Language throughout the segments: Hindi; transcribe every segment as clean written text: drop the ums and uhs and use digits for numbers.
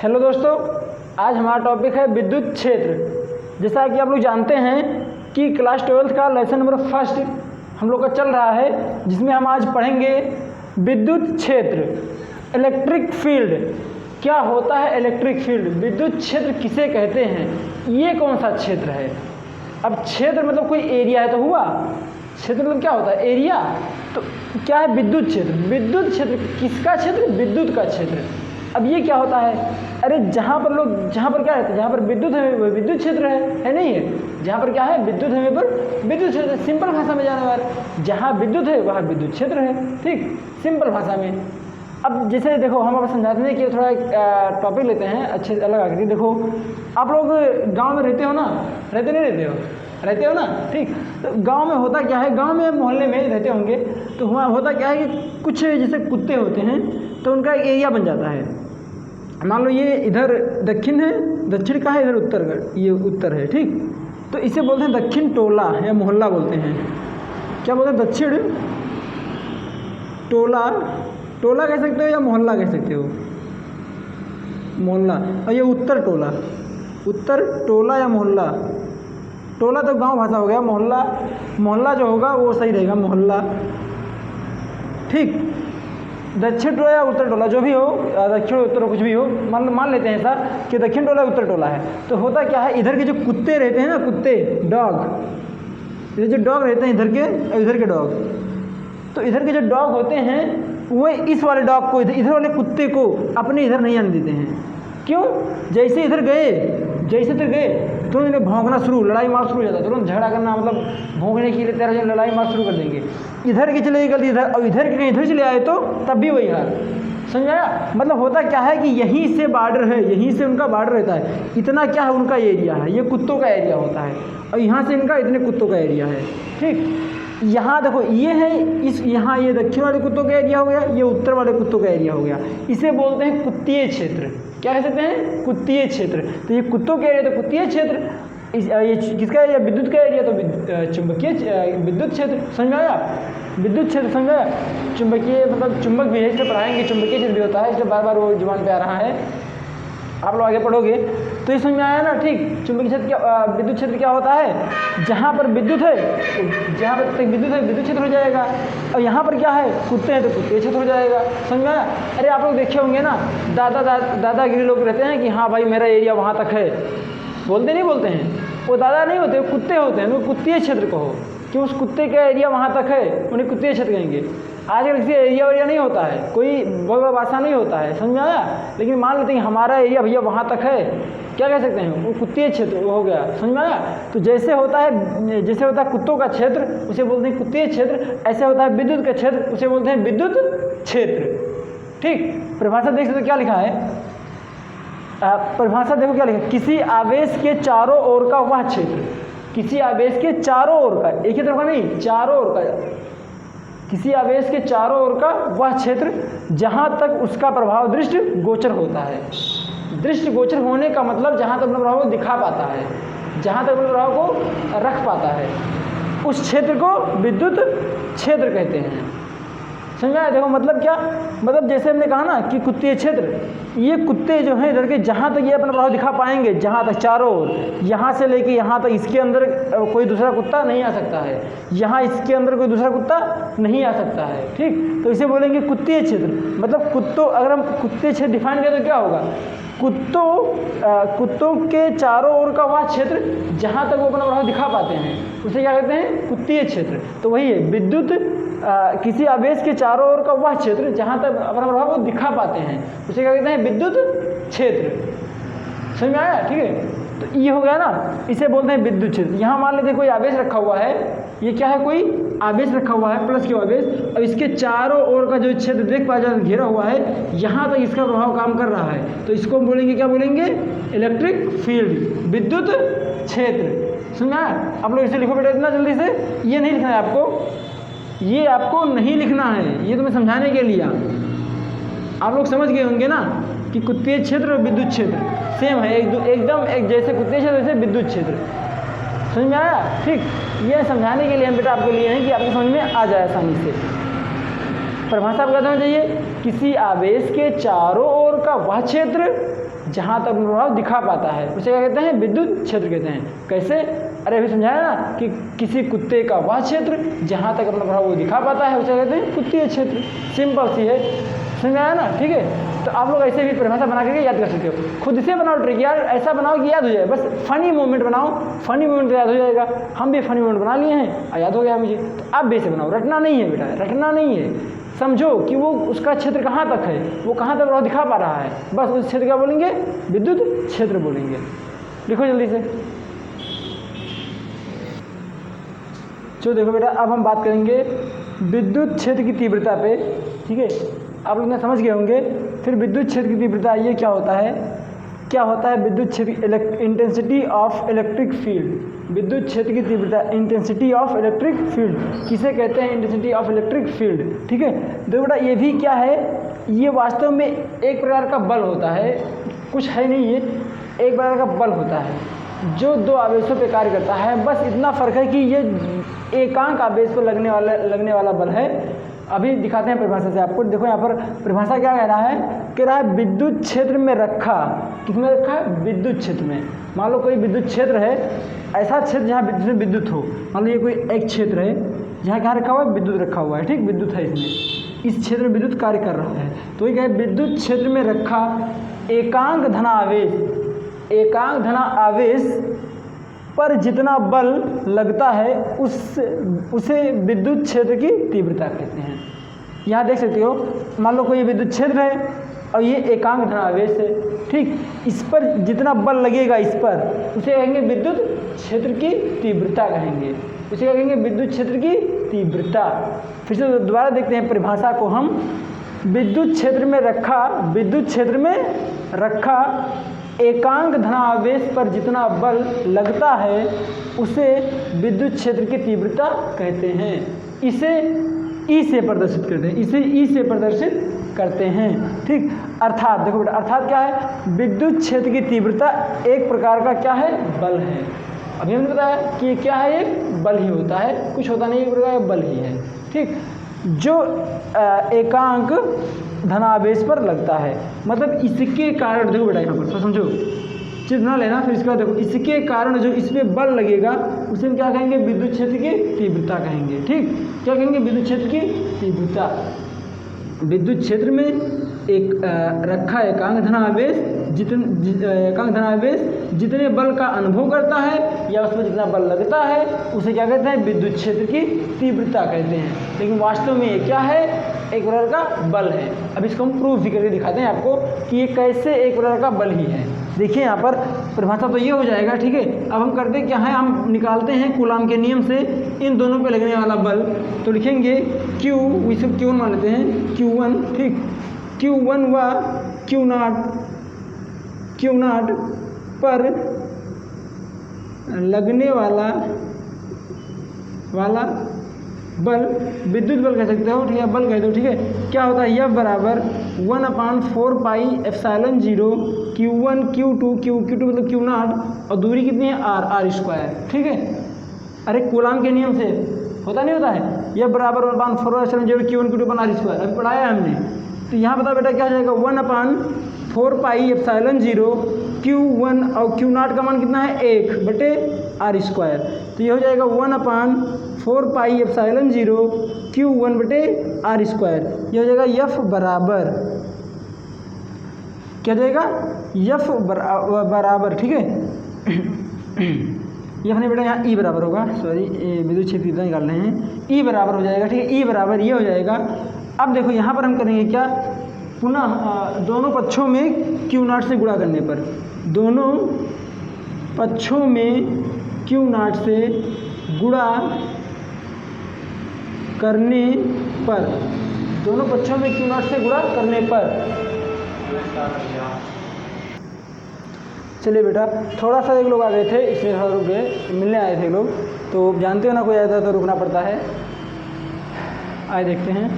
हेलो दोस्तों, आज हमारा टॉपिक है विद्युत क्षेत्र। जैसा कि आप लोग जानते हैं कि क्लास 12 का लेसन नंबर फर्स्ट हम लोग का चल रहा है, जिसमें हम आज पढ़ेंगे विद्युत क्षेत्र, इलेक्ट्रिक फील्ड। क्या होता है इलेक्ट्रिक फील्ड, विद्युत क्षेत्र किसे कहते हैं, ये कौन सा क्षेत्र है। अब क्षेत्र मतलब कोई एरिया है तो हुआ, क्षेत्र मतलब क्या होता है एरिया। तो क्या है विद्युत क्षेत्र, विद्युत क्षेत्र किसका क्षेत्र, विद्युत का क्षेत्र। अब ये क्या होता है, अरे जहाँ पर क्या रहते हैं, जहाँ पर विद्युत है वह विद्युत क्षेत्र है नहीं है। जहाँ पर क्या है विद्युत है वहाँ पर विद्युत क्षेत्र, सिंपल भाषा में जाने वाले, जहाँ विद्युत है वहाँ विद्युत क्षेत्र है। ठीक, सिंपल भाषा में। अब जैसे देखो हम आप समझाते हैं कि थोड़ा टॉपिक लेते हैं अच्छे अलग आकृति। देखो आप लोग गांव में रहते हो ना, रहते नहीं रहते हो, रहते हो ना। ठीक, तो गांव में होता क्या है, गांव में मोहल्ले में रहते होंगे तो वहाँ होता क्या है कि कुछ जैसे कुत्ते होते हैं तो उनका एक एरिया बन जाता है। मान लो ये इधर दक्षिण है, दक्षिण का है, इधर उत्तर का, ये उत्तर है। ठीक, तो इसे बोलते हैं दक्षिण टोला या मोहल्ला बोलते हैं। क्या बोलते हैं, दक्षिण टोला, टोला कह सकते हो या मोहल्ला कह सकते हो, मोहल्ला। और ये उत्तर टोला, उत्तर टोला या मोहल्ला। टोला तो गांव भाषा हो गया, मोहल्ला, मोहल्ला जो होगा वो सही रहेगा, मोहल्ला। ठीक, दक्षिण टोला या उत्तर टोला जो भी हो, दक्षिण उत्तर कुछ भी हो, मान लेते हैं ऐसा कि दक्षिण टोला उत्तर टोला है। तो होता क्या है, इधर के जो कुत्ते रहते हैं ना, कुत्ते डॉग, ये जो डॉग रहते हैं इधर के और इधर के डॉग, तो इधर के जो डॉग होते हैं वो इस वाले डॉग को, इधर वाले कुत्ते को अपने इधर नहीं आने देते हैं। क्यों, जैसे इधर गए तुरंत इन्हें भौंकना शुरू, लड़ाई मार शुरू हो जाता है, तुरंत झगड़ा करना, मतलब भौंकने के लिए तैयार, लड़ाई मार शुरू कर देंगे। इधर की चले गलती इधर, और इधर के इधर चले आए तो तब भी वही हाल। समझाया, मतलब होता क्या है कि यहीं से बॉर्डर है, यहीं से उनका बॉर्डर रहता है, इतना क्या है उनका एरिया है, ये कुत्तों का एरिया होता है, और यहाँ से इनका इतने कुत्तों का एरिया है। ठीक, यहाँ देखो ये है, इस यहाँ ये दक्षिण वाले कुत्तों का एरिया हो गया, ये उत्तर वाले कुत्तों का एरिया हो गया। इसे बोलते हैं कुत्तीय क्षेत्र। क्या कह सकते हैं, कुत्तीय क्षेत्र। तो ये कुत्तों का एरिया तो कुत्तीय क्षेत्र, ये किसका एरिया, विद्युत का एरिया तो चुंबकीय विद्युत क्षेत्र। समझ में आया, विद्युत क्षेत्र समझ आया। चुंबकीय मतलब चुंबक भी है, इसे पढ़ाएंगे, चुंबकीय क्षेत्र भी होता है, इसलिए बार बार वो जुबान पे आ रहा है, आप लोग आगे पढ़ोगे तो ये समझ में आया ना। ठीक, चुंबकीय क्षेत्र क्या, विद्युत क्षेत्र क्या होता है, जहाँ पर विद्युत है, जहाँ पर तक विद्युत है विद्युत क्षेत्र हो जाएगा, और यहाँ पर क्या है कुत्ते हैं तो कुत्ते क्षेत्र हो जाएगा। समझ में आया। अरे आप लोग देखे होंगे ना, दादागिरी लोग रहते हैं कि हाँ भाई मेरा एरिया वहाँ तक है, बोलते नहीं बोलते हैं, वो दादा नहीं होते, वो कुत्ते होते हैं, वो कुत्तीय क्षेत्र कहो कि उस कुत्ते का एरिया वहाँ तक है, उन्हें कुत्तीय क्षेत्र कहेंगे। आजकल किसी एरिया नहीं होता है, कोई बहुत बड़ा भाषा नहीं होता है, समझ में आया। लेकिन मान लेते हैं हमारा एरिया भैया वहाँ तक है, क्या कह सकते हैं, वो कुत्तीय क्षेत्र हो गया। समझ में आया। तो जैसे होता है कुत्तों का क्षेत्र उसे बोलते हैं कुत्तीय क्षेत्र, ऐसे होता है विद्युत का क्षेत्र उसे बोलते हैं विद्युत क्षेत्र। ठीक, परिभाषा देख सकते क्या लिखा है, परिभाषा देखो क्या लिखा, किसी आवेश के चारों ओर का वह क्षेत्र, किसी आवेश के चारों ओर का, एक ही तरफ का नहीं, चारों ओर का, किसी आवेश के चारों ओर का वह क्षेत्र जहाँ तक उसका प्रभाव दृष्टि गोचर होता है। दृष्टि गोचर होने का मतलब जहाँ तक अपने प्रभाव को दिखा पाता है, जहाँ तक अपने प्रभाव को रख पाता है, उस क्षेत्र को विद्युत क्षेत्र कहते हैं। समझ में आया। देखो मतलब क्या, मतलब जैसे हमने कहा ना कि कुत्तीय क्षेत्र, ये कुत्ते जो हैं इधर के जहाँ तक ये अपना प्रभाव दिखा पाएंगे, जहाँ तक चारों ओर, यहाँ से लेके यहाँ तक, इसके अंदर कोई दूसरा कुत्ता नहीं आ सकता है, यहाँ इसके अंदर कोई दूसरा कुत्ता नहीं आ सकता है। ठीक, तो इसे बोलेंगे कुत्तीय क्षेत्र। मतलब कुत्तों, अगर हम कुत्तीय क्षेत्र डिफाइन करें तो क्या होगा, कुत्तों के चारों ओर का वह क्षेत्र जहाँ तक वो अपना प्रभाव दिखा पाते हैं उसे क्या कहते हैं, कुत्तीय क्षेत्र। तो वही है विद्युत, किसी आवेश के चारों ओर का वह क्षेत्र जहाँ तक अपना प्रभाव को दिखा पाते हैं उसे क्या कहते हैं, विद्युत क्षेत्र। समझ में आया। ठीक है, तो ये हो गया ना, इसे बोलते हैं विद्युत क्षेत्र। यहाँ मान लेते हैं कोई आवेश रखा हुआ है, ये क्या है, कोई आवेश रखा हुआ है, प्लस क्यू आवेश, और इसके चारों ओर का जो क्षेत्र देख पा जाए घेरा हुआ है, यहाँ तक इसका प्रभाव काम कर रहा है, तो इसको हम बोलेंगे, क्या बोलेंगे, इलेक्ट्रिक फील्ड, विद्युत क्षेत्र। समझ में आया। आप लोग इसे लिखो बेटा इतना जल्दी से, ये नहीं लिखना है आपको, ये आपको नहीं लिखना है, ये तुम्हें समझाने के लिए। आप लोग समझ गए होंगे ना कि कुत्तीय क्षेत्र और विद्युत क्षेत्र सेम है, एकदम एक जैसे कुत्तीय क्षेत्र वैसे विद्युत क्षेत्र। समझ में आया। ठीक, ये समझाने के लिए हम बेटा आपके लिए हैं कि आपको समझ में आ जाए आसानी से। परिभाषा आपको याद होना चाहिए, किसी आवेश के चारों ओर का वह क्षेत्र जहाँ तक प्रभाव दिखा पाता है उसे क्या कहते हैं? विद्युत क्षेत्र कहते हैं। कैसे? अरे अभी समझाया ना कि किसी कुत्ते का वह क्षेत्र जहाँ तक अपना प्रभाव वो दिखा पाता है उसे कहते हैं कुत्तीय क्षेत्र। सिंपल सी है, समझाया ना? ठीक है, तो आप लोग ऐसे भी परिभाषा बना करके याद कर सकते हो। खुद से बनाओ ट्रिक यार, ऐसा बनाओ कि याद हो जाए। बस फनी मोमेंट बनाओ, फनी मोमेंट याद हो जाएगा। हम भी फनी मोमेंट बना लिए हैं, याद हो गया मुझे। तो आप भी ऐसे बनाओ, रटना नहीं है बेटा, रटना नहीं है। समझो कि वो उसका क्षेत्र कहाँ तक है, वो कहाँ तक प्रभाव दिखा पा रहा है, बस उस क्षेत्र क्या बोलेंगे? विद्युत क्षेत्र बोलेंगे। लिखो जल्दी से। चलो देखो बेटा, अब हम बात करेंगे विद्युत क्षेत्र की तीव्रता पे। ठीक है, आप लोग समझ गए होंगे। फिर विद्युत क्षेत्र की तीव्रता ये क्या होता है? क्या होता है विद्युत क्षेत्र? Intensity of electric field. विद्युत क्षेत्र की तीव्रता, इंटेंसिटी ऑफ इलेक्ट्रिक फील्ड किसे कहते हैं? Intensity of electric field. ठीक है, देखो बेटा ये भी क्या है? ये वास्तव में एक प्रकार का बल होता है, कुछ है नहीं, ये एक प्रकार का बल होता है जो दो आवेशों पे कार्य करता है। बस इतना फ़र्क है कि ये एकांक आवेश पर लगने वाला बल है। अभी दिखाते हैं परिभाषा से आपको। देखो यहाँ पर परिभाषा क्या कह रहा है? कह रहा है विद्युत क्षेत्र में रखा। किसमें रखा है? विद्युत क्षेत्र में। मान लो कोई विद्युत क्षेत्र है, ऐसा क्षेत्र जहाँ जिसमें विद्युत हो। मान लो ये कोई एक क्षेत्र है जहाँ क्या रखा हुआ है? विद्युत रखा हुआ है। ठीक, विद्युत है इसमें, इस क्षेत्र में विद्युत कार्य कर रहा है। तो ये क्या है? विद्युत क्षेत्र में रखा एकांक धनावेश, एकांक धनावेश पर जितना बल लगता है उसे विद्युत क्षेत्र की तीव्रता कहते हैं। यहाँ देख सकते हो, मान लो कोई विद्युत क्षेत्र है और ये एकांक धनावेश है। ठीक, इस पर जितना बल लगेगा इस पर उसे कहेंगे विद्युत क्षेत्र की तीव्रता कहेंगे। उसे क्या कहेंगे? विद्युत क्षेत्र की तीव्रता। फिर से दोबारा देखते हैं परिभाषा को हम। विद्युत क्षेत्र में रखा, विद्युत क्षेत्र में रखा एकांक धनावेश पर जितना बल लगता है उसे विद्युत क्षेत्र की तीव्रता कहते हैं। इसे ई से प्रदर्शित करते हैं, इसे ई से प्रदर्शित करते हैं। ठीक, अर्थात देखो बेटा, अर्थात क्या है? विद्युत क्षेत्र की तीव्रता एक प्रकार का क्या है? बल है। अभी हमने बताया कि ये क्या है? एक बल ही होता है, कुछ होता नहीं, एक प्रकार का बल ही है। ठीक, जो एकांक धनावेश पर लगता है, मतलब इसके कारण, देखो बेटा यहाँ पर तो समझो, चीज ना लेना। फिर इसके बाद देखो, इसके कारण जो इस पर बल लगेगा उसे हम क्या कहेंगे? विद्युत क्षेत्र की तीव्रता कहेंगे। ठीक, क्या कहेंगे? विद्युत क्षेत्र की तीव्रता। विद्युत क्षेत्र में एक रखा एकांक धनावेश एकांक धनावेश जितने बल का अनुभव करता है या उसमें जितना बल लगता है उसे क्या कहते हैं? विद्युत क्षेत्र की तीव्रता कहते हैं। लेकिन वास्तव में ये क्या है? एक प्रकार का बल है। अब इसको हम प्रूफ भी करके दिखाते हैं आपको कि ये कैसे एक प्रकार का बल ही है। देखिए यहाँ पर परिभाषा तो ये हो जाएगा। ठीक है, अब हम करते क्या है? हम निकालते हैं कूलाम के नियम से इन दोनों पे लगने वाला बल। तो लिखेंगे Q, इसे Q1 मान लेते हैं, Q1। ठीक, Q1 व Q0 पर लगने वाला बल विद्युत बल कह सकते हो। ठीक है, बल कह दो। ठीक है, क्या होता है? F बराबर 1/4 pi epsilon 0 Q1 Q2 Q2 मतलब Q0 और दूरी कितनी है? R square. ठीक है, अरे कूलाम के नियम से होता नहीं होता है? F बराबर 1/4 epsilon 0 Q1 Q2 R square, अभी पढ़ाया है हमने। तो यहाँ बताओ बेटा क्या हो जाएगा? 1/4 पाई एप्सिलॉन 0 Q1 और Q0 का मान कितना है? 1/R square. तो ये हो जाएगा 1/4 पाई एप्सिलॉन 0 Q1/R स्क्वायर। ये हो जाएगा F बराबर, क्या जाएगा? F बराबर। ठीक है, ये अपने बेटा यहाँ E बराबर होगा, सॉरी विद्युत क्षेत्र इतना निकाल रहे हैं। E बराबर हो जाएगा। ठीक है, E बराबर ये हो जाएगा। अब देखो यहाँ पर हम करेंगे क्या? पुनः दोनों पक्षों में Q0 से गुणा करने पर, दोनों पक्षों में Q0 से गुणा करने पर, दोनों पक्षों में Q0 से गुणा करने पर, चलिए बेटा थोड़ा सा एक लोग आ गए थे इसलिए थोड़ा रुक गए, मिलने आए थे लोग, तो जानते हो ना कोई आता है तो रुकना पड़ता है। आए देखते हैं।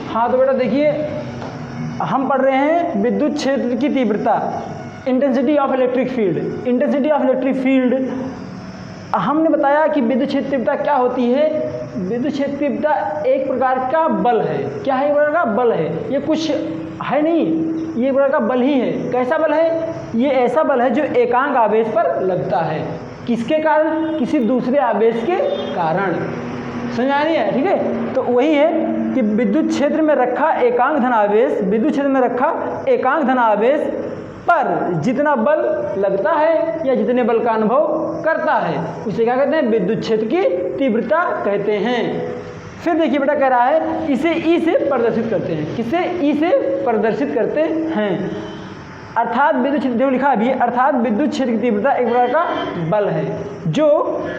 हाँ तो बेटा देखिए, हम पढ़ रहे हैं विद्युत क्षेत्र की तीव्रता, intensity of electric field. Intensity of electric field हमने बताया कि विद्युत क्षेत्र तीव्रता क्या होती है। विद्युत क्षेत्र तीव्रता एक प्रकार का बल है। क्या है? एक प्रकार का बल है। ये कुछ है नहीं, ये एक प्रकार का बल ही है। कैसा बल है? ये ऐसा बल है जो एकांक आवेश पर लगता है। किसके कारण? किसी दूसरे आवेश के कारण। समझ आ रही है? ठीक है, तो वही है कि विद्युत क्षेत्र में रखा एकांक धनावेश, विद्युत क्षेत्र में रखा एकांक धनावेश पर जितना बल लगता है या जितने बल का अनुभव करता है उसे क्या कहते हैं? विद्युत क्षेत्र की तीव्रता कहते हैं। फिर देखिए बेटा, कह रहा है इसे ई से प्रदर्शित करते हैं। किसे? ई से प्रदर्शित करते हैं। अर्थात विद्युत क्षेत्र, जो लिखा अभी, अर्थात विद्युत क्षेत्र की तीव्रता एक प्रकार का बल है जो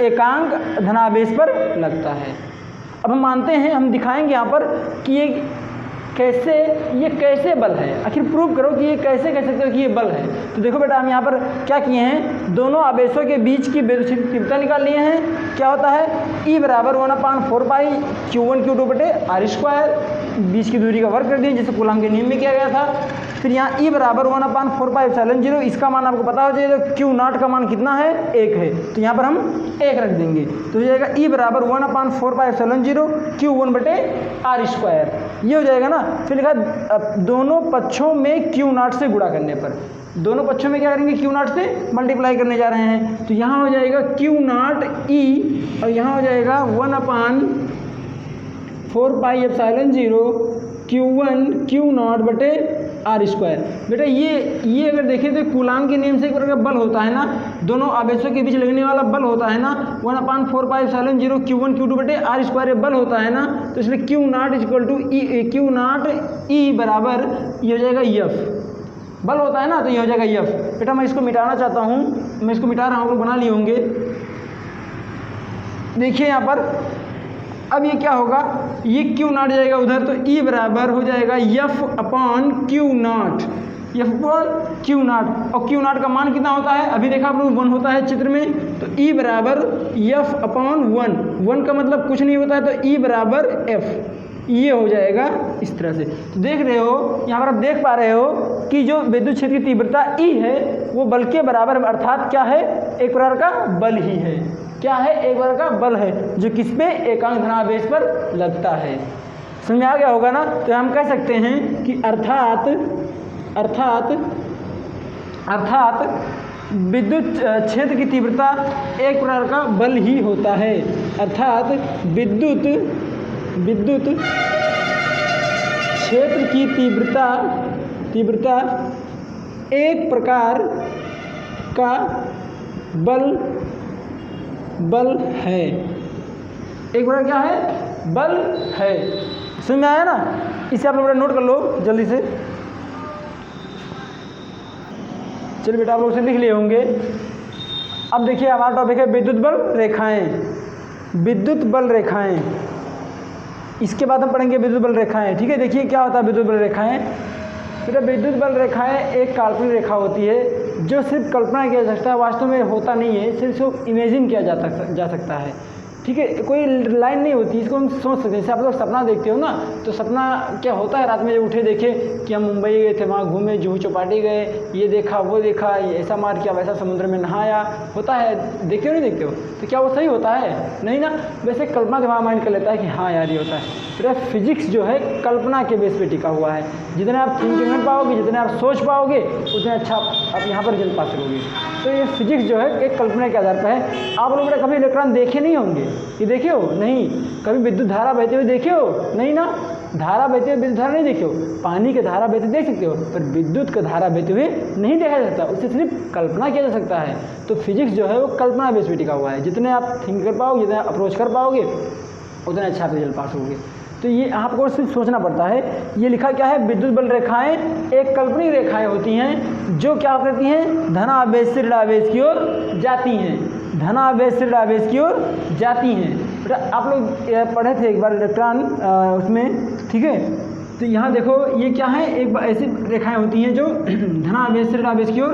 एकांक धनावेश पर लगता है। अब हम मानते हैं, हम दिखाएंगे यहाँ पर कि ये कैसे बल है। आखिर प्रूव करो कि ये कैसे कह सकते हो कि ये बल है। तो देखो बेटा, हम यहाँ पर क्या किए हैं, दोनों आवेशों के बीच की विद्युत क्षेत्र की तीव्रता निकाल लिए हैं। क्या होता है? E बराबर 1/4 पाई Q1 Q2 बटे r², बीच की दूरी का वर्ग कर दिए जैसे कूलम के नियम में किया गया था। फिर यहाँ E बराबर 1/4 पाई एप्सिलॉन 0, इसका मान आपको पता हो जाएगा। Q0 का मान कितना है? 1 है, तो यहाँ पर हम 1 रख देंगे, तो हो जाएगा E बराबर 1/4 पाई एप्सिलॉन 0 Q1 बटे r², ये हो जाएगा ना। फिर लिखा दोनों पक्षों में Q0 से गुणा करने पर, दोनों पक्षों में क्या करेंगे? Q0 से मल्टीप्लाई करने जा रहे हैं, तो यहाँ हो जाएगा Q0 E और यहाँ हो जाएगा 1/4 पाई एप्सिलॉन 0 Q1 Q0 बटे r²। बेटा ये अगर देखें तो कूलाम के नियम से एक प्रकार का बल होता है ना, दोनों आवेशों के बीच लगने वाला बल होता है ना, 1/4 पाई एप्सिलॉन 0 Q1 Q2 बटे r² बल होता है ना। तो इसलिए Q0 E बराबर ये हो जाएगा F, बल होता है ना, तो ये हो जाएगा F। बेटा मैं इसको मिटाना चाहता हूँ, मैं इसको मिटा रहा हूँ, आप लोग बना लिए होंगे। देखिए यहाँ पर अब ये क्या होगा, ये Q0 जाएगा उधर, तो E बराबर हो जाएगा F/Q0, F/Q0। और Q0 का मान कितना होता है? अभी देखा आप लोग 1 होता है चित्र में, तो E बराबर F/1, 1 का मतलब कुछ नहीं होता है, तो E बराबर F, ये हो जाएगा इस तरह से। तो देख रहे हो, यहाँ पर आप देख पा रहे हो कि जो विद्युत क्षेत्र की तीव्रता E है वो बल के बराबर, अर्थात क्या है? एक प्रकार का बल ही है। क्या है? एक प्रकार का बल है जो किस पे? एकांक धनावेश पर लगता है। समझ आ गया होगा ना। तो हम कह सकते हैं कि अर्थात विद्युत क्षेत्र की तीव्रता एक प्रकार का बल ही होता है। अर्थात विद्युत क्षेत्र की तीव्रता एक प्रकार का बल है। एक बार क्या है? बल है। समझ में आया ना? इसे आप लोग नोट कर लो जल्दी से। चलिए बेटा, आप लोग से लिख लिए होंगे। अब देखिए हमारा टॉपिक है विद्युत बल रेखाएं। विद्युत बल रेखाएं, इसके बाद हम पढ़ेंगे विद्युत बल रेखाएं। ठीक है, देखिए क्या होता है विद्युत बल रेखाएं। बेटा विद्युत बल रेखाएं एक काल्पनिक रेखा होती है जो सिर्फ कल्पना किया जा सकता है, वास्तव में होता नहीं है, सिर्फ इसको इमेजिन किया जा सकता है। ठीक है, कोई लाइन नहीं होती, इसको हम सोच सकते हैं। जैसे आप लोग सपना देखते हो ना, तो सपना क्या होता है, रात में जब उठे देखे कि हम मुंबई गए थे, वहाँ घूमे, जुहू चौपाटी गए, ये देखा वो देखा, ये ऐसा मार किया, वैसा समुद्र में नहाया, होता है। देखते हो नहीं देखते हो? तो क्या वो सही होता है? नहीं ना। वैसे कल्पना के माइंड कर लेता है कि हाँ यार ये होता है। फिर फिजिक्स जो है कल्पना के बेस पे टिका हुआ है। जितने आप थिंकिंग कर पाओगे, जितने आप सोच पाओगे, उतने अच्छा आप यहाँ पर रिजल्ट पा सकोगे। तो ये फिजिक्स जो है एक कल्पना के आधार पर है। आप लोग कभी इलेक्ट्रॉन देखे नहीं होंगे, ये देखे हो? नहीं। कभी विद्युत धारा बहते हुए देखे हो? नहीं ना। धारा बहते हुए विद्युत धारा नहीं देखे हो। पानी के धारा बहते देख सकते हो, पर विद्युत का धारा बहते हुए नहीं देखा जा सकता, उससे सिर्फ कल्पना किया जा सकता है। तो फिजिक्स जो है वो कल्पना बेस पे टिका हुआ है। जितने आप थिंक कर पाओगे, जितने अप्रोच कर पाओगे, उतने अच्छा आप रिजल्ट पास होगे। तो ये आपको सिर्फ सोचना पड़ता है। ये लिखा क्या है? विद्युत बल रेखाएं एक काल्पनिक रेखाएं होती हैं जो क्या करती हैं? धनावेश से ऋणावेश की ओर जाती हैं। धनावेश से ऋणावेश की ओर जाती हैं। आप लोग पढ़े थे एक बार इलेक्ट्रॉन उसमें, ठीक है। तो यहाँ देखो ये क्या है, एक ऐसी रेखाएं होती हैं जो धनावेश से ऋणावेश की ओर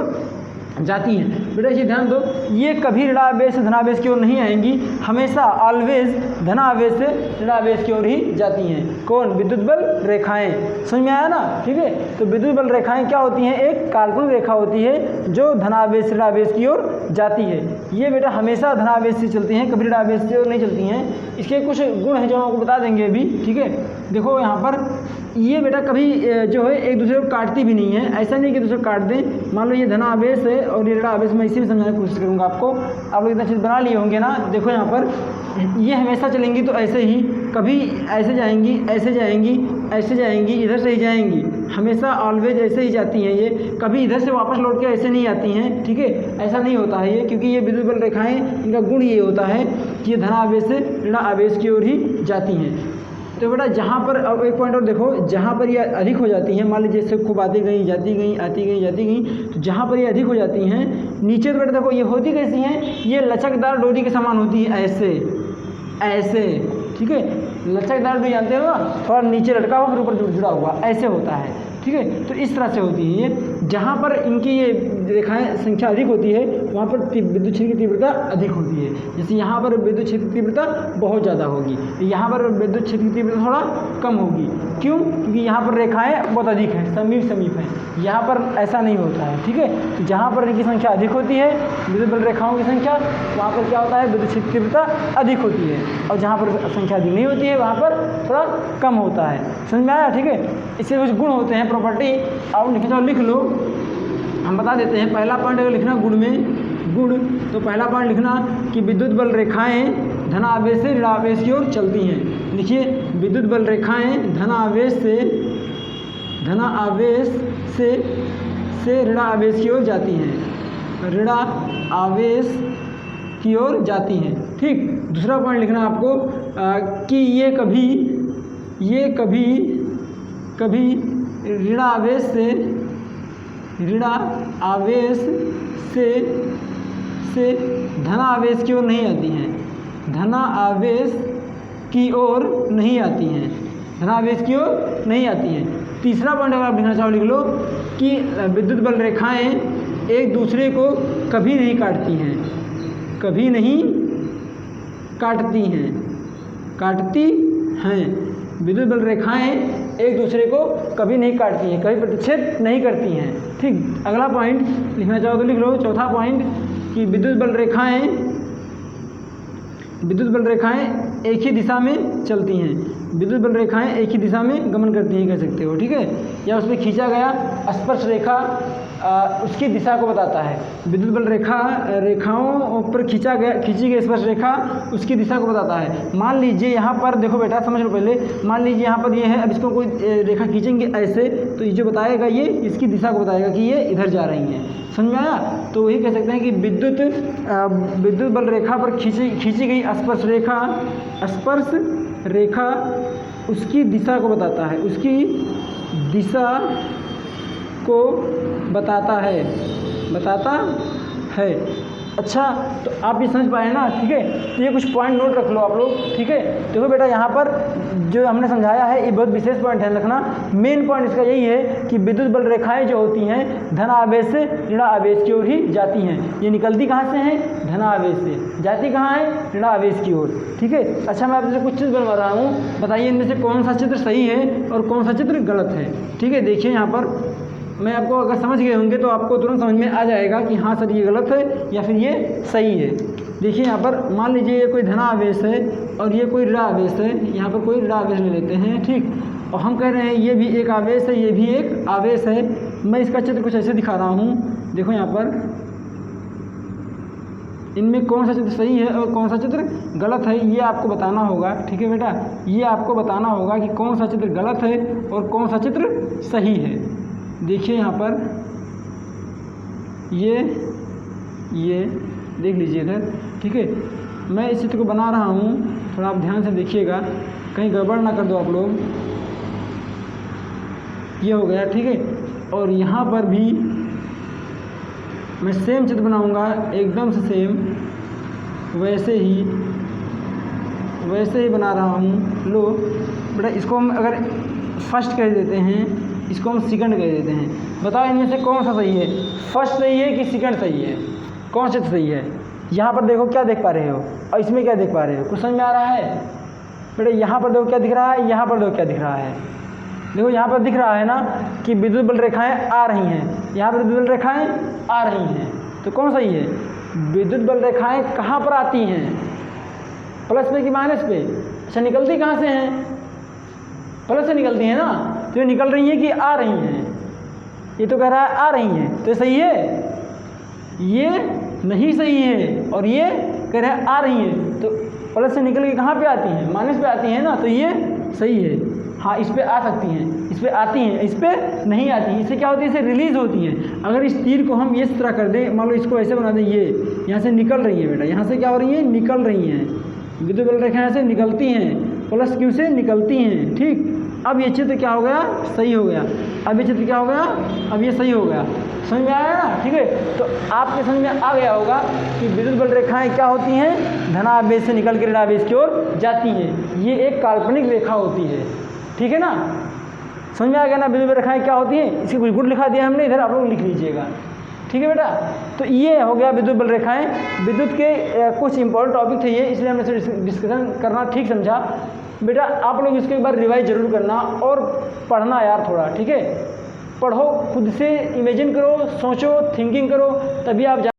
जाती हैं। बेटा ये ध्यान दो, ये कभी ऋणावेश से धनावेश की ओर नहीं आएंगी, हमेशा ऑलवेज धनावेश से ऋणावेश की ओर ही जाती हैं। कौन? विद्युत बल रेखाएं। समझ में आया ना? ठीक है, तो विद्युत बल रेखाएं क्या होती हैं? एक काल्पनिक रेखा होती है जो धनावेश से ऋणावेश की ओर जाती है। ये बेटा हमेशा धनावेश से चलती हैं, कभी ऋणावेश की ओर नहीं चलती हैं। इसके कुछ गुण हैं जो हम आपको बता देंगे अभी। ठीक है, देखो यहाँ पर ये बेटा कभी जो है एक दूसरे को काटती भी नहीं है। ऐसा नहीं कि दूसरे को काट दें। मान लो ये धनावेश है और ये ऋणावेश, मैं इसी में समझाने की कोशिश करूँगा आपको। आप लोग इतना चीज़ बना लिए होंगे ना। देखो यहाँ पर ये हमेशा चलेंगी तो ऐसे ही, कभी ऐसे जाएंगी, ऐसे जाएंगी, ऐसे जाएंगी, इधर से ही जाएंगी, हमेशा ऑलवेज ऐसे ही जाती हैं। ये कभी इधर से वापस लौट के ऐसे नहीं आती हैं। ठीक है, ऐसा नहीं होता है ये, क्योंकि ये विद्युत बल रेखाएं, इनका गुण ये होता है कि ये धनावेश से ऋणावेश की ओर ही जाती हैं। तो बेटा जहाँ पर, अब एक पॉइंट और देखो, जहाँ पर ये अधिक हो जाती हैं, मान लीजिए जैसे खूब आती गई, जाती गई, आती गई, जाती गई, तो जहाँ पर ये अधिक हो जाती हैं नीचे, तो बेटा देखो ये होती कैसी हैं? ये लचकदार डोरी के समान होती है, ऐसे ऐसे। ठीक है, लचकदार डोरी जानते हो ना, थोड़ा नीचे लटका हुआ फिर ऊपर जुड़ा हुआ, ऐसे होता है। ठीक है, तो इस तरह से होती है ये। जहाँ पर इनकी ये रेखाएं संख्या अधिक होती है वहाँ पर विद्युत क्षेत्र की तीव्रता अधिक होती है। जैसे यहाँ पर विद्युत क्षेत्र की तीव्रता बहुत ज़्यादा होगी, यहाँ पर विद्युत क्षेत्र की तीव्रता थोड़ा कम होगी। क्यों? क्योंकि यहाँ पर रेखाएं बहुत अधिक हैं, समीप समीप हैं, यहाँ पर ऐसा नहीं होता है। ठीक है, तो जहाँ पर इनकी संख्या अधिक होती है, विद्युत बल रेखाओं की संख्या, वहाँ पर क्या होता है? विद्युत क्षेत्र की तीव्रता अधिक होती है, और जहाँ पर संख्या अधिक नहीं होती है वहाँ पर थोड़ा कम होता है। समझ में आया? ठीक है, इससे कुछ गुण होते हैं, प्रॉपर्टी आप लिख लो। हम बता देते हैं। पहला पॉइंट अगर लिखना गुण में, गुण, तो पहला पॉइंट लिखना कि विद्युत बल रेखाएं धनावेश से ऋणावेश की ओर चलती हैं। लिखिए, विद्युत बल रेखाएं धनावेश से ऋणावेश की ओर जाती हैं, ऋणावेश की ओर जाती हैं। ठीक, दूसरा पॉइंट लिखना आपको कि ये कभी ऋणावेश से धनावेश की ओर नहीं आती हैं, धनावेश की ओर नहीं आती हैं, धनावेश की ओर नहीं आती हैं। तीसरा पॉइंट अगर आप लिखना चाहो लिख लो कि विद्युत बल रेखाएं एक दूसरे को कभी नहीं काटती हैं, कभी नहीं काटती हैं। विद्युत बल रेखाएं एक दूसरे को कभी नहीं काटती हैं, कभी प्रतिच्छेद नहीं करती हैं। ठीक, अगला पॉइंट लिखना चाहो तो लिख लो। चौथा पॉइंट कि विद्युत बल रेखाएं एक ही दिशा में चलती हैं, विद्युत बल रेखाएं एक ही दिशा में गमन करती हैं, कह सकते हो। ठीक है, या उसमें खींचा गया स्पर्श रेखा उसकी दिशा को बताता है। विद्युत बल रेखाओं पर खींची गई स्पर्श रेखा उसकी दिशा को बताता है। मान लीजिए यहाँ पर देखो बेटा, समझ लो पहले, मान लीजिए यहाँ पर ये है, अब इसको कोई रेखा खींचेंगे ऐसे, तो ये जो बताएगा ये इसकी दिशा को बताएगा कि ये इधर जा रही हैं। समझ में आया? तो वही कह सकते हैं कि विद्युत बल रेखा पर खींची गई स्पर्श रेखा उसकी दिशा को बताता है, उसकी दिशा को बताता है। अच्छा, तो आप ये समझ पाए ना? ठीक है, तो ये कुछ पॉइंट नोट रख लो आप लोग। ठीक है, देखो बेटा यहाँ पर जो हमने समझाया है ये बहुत विशेष पॉइंट ध्यान रखना। मेन पॉइंट इसका यही है कि विद्युत बल रेखाएं जो होती हैं धनावेश से ऋणावेश की ओर ही जाती हैं। ये निकलती कहाँ से हैं? धनावेश से, जाती कहाँ है? ऋणावेश की ओर। ठीक है, अच्छा मैं आपसे कुछ चीज़ बनवा रहा हूँ, बताइए इनमें से कौन सा चित्र सही है और कौन सा चित्र गलत है। ठीक है, देखिए यहाँ पर मैं आपको, अगर समझ गए होंगे तो आपको तुरंत समझ में आ जाएगा कि हाँ सर ये गलत है या फिर ये सही है। देखिए यहाँ पर मान लीजिए ये कोई धनावेश है और ये कोई ऋणावेश है, यहाँ पर कोई ऋणावेश ले लेते हैं। ठीक, और हम कह रहे हैं ये भी एक आवेश है, ये भी एक आवेश है। मैं इसका चित्र कुछ ऐसे दिखा रहा हूँ, देखो यहाँ पर इनमें कौन सा चित्र सही है और कौन सा चित्र गलत है, ये आपको बताना होगा। ठीक है बेटा, ये आपको बताना होगा कि कौन सा चित्र गलत है और कौन सा चित्र सही है। देखिए यहाँ पर ये देख लीजिए इधर। ठीक है, मैं इस चित्र को बना रहा हूँ, थोड़ा आप ध्यान से देखिएगा, कहीं गड़बड़ ना कर दो आप लोग। ये हो गया। ठीक है, और यहाँ पर भी मैं सेम चित्र बनाऊँगा, एकदम से सेम, वैसे ही बना रहा हूँ। लो बेटा, इसको हम अगर फर्स्ट कह देते हैं, इसको हम सेकंड कह देते हैं। बताओ इनमें से कौन सा सही है, फर्स्ट सही है कि सेकंड सही है, कौन सा सही है? यहाँ पर देखो क्या देख पा रहे हो और इसमें क्या देख पा रहे हो, कुछ समझ में आ रहा है बेटा? यहाँ पर देखो क्या दिख रहा है, यहाँ पर देखो क्या दिख रहा है। देखो यहाँ पर दिख रहा है ना कि विद्युत बल रेखाएं आ रही हैं, यहाँ पर विद्युत बल रेखाएं आ रही हैं, तो कौन सही है? विद्युत बल रेखाएं कहाँ पर आती हैं, प्लस पे कि माइनस पे? अच्छा, निकलती कहाँ से हैं? प्लस से निकलती हैं ना, तो ये निकल रही हैं कि आ रही हैं? ये तो कह रहा है आ रही हैं, तो ये सही है? ये नहीं सही है, और ये कह रहा है आ रही हैं, तो प्लस से निकल के कहाँ पे आती हैं? माइनस पे आती हैं ना, तो ये सही है। हाँ, इस पे आ सकती हैं, इस पे आती हैं, इस पे नहीं आती हैं। इससे क्या होती है? इसे रिलीज होती हैं। अगर इस तीर को हम इस तरह कर दें, मान लो इसको ऐसे बना दें, ये यहाँ से निकल रही है बेटा, यहाँ से क्या हो रही है? निकल रही हैं। विद्युत बल रेखाएं से निकलती हैं, प्लस क्यू से निकलती हैं, ठीक। अब ये चित्र क्या हो गया? सही हो गया। अब ये चित्र क्या हो गया? अब ये सही हो गया। समझ में आया ना? ठीक है, तो आपके समझ में आ गया होगा कि विद्युत बल रेखाएं क्या होती हैं? धनावेश से निकल कर ऋणावेश की ओर जाती हैं। ये एक काल्पनिक रेखा होती है, ठीक है ना? समझ में आ गया ना विद्युत बल रेखाएं क्या होती हैं? इसकी गुड लिखा दिया हमने, इधर आप लोग लिख लीजिएगा, ठीक है बेटा? तो ये हो गया विद्युत बल रेखाएं। विद्युत के कुछ इंपॉर्टेंट टॉपिक थे ये, इसलिए हमने इसे डिस्कशन करना ठीक समझा। बेटा आप लोग इसको एक बार रिवाइज जरूर करना और पढ़ना यार थोड़ा, ठीक है? पढ़ो, खुद से इमेजिन करो, सोचो, थिंकिंग करो, तभी आप